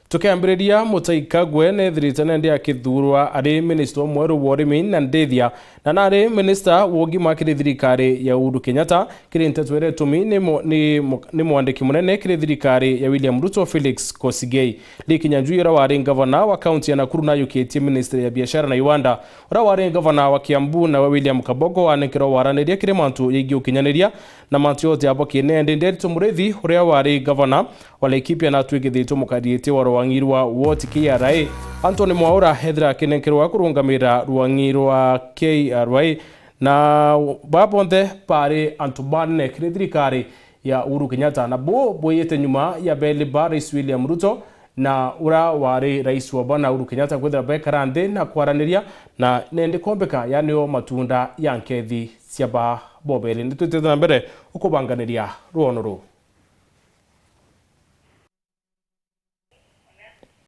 Tukiambiriria Mutahi Kagwe nethirite ndi akithurwa ari minister mweru wa urimi na ndethia na nari minister wa ugima kiri thirikari ya Uhuru Kenyatta kiri ntetwere tumi ni mwandiki munene kiri thirikari ya William Ruto Felix Kosigei likinyanjuira wari governor wa county ya Nakuru na yukitie minister ya biashara na iwanda ura wari governor wa Kiambu na William Kabogo wanekero waraniria kiri mantu yigi ukinyaniria na mantu yote abo kinende nderi murethi uria wari governor wa Laikipia na twigithito mukadiete wa Rwangirwa woti KRA Anthony Mwaura hethra kinenkerwa kurungamira Rwangirwa KRA na babonde pare antubane kiri thirikari ya Uhuru Kenyatta na boyete nyuma ya Beli Baris William Ruto na ura wari rais wa bwana Uhuru Kenyatta kwethra bekarande na kwaraniria na nende kombeka yani o matunda ya nkethi ciaba bobeli nditutete na mbere ukubanganiria ruono ru.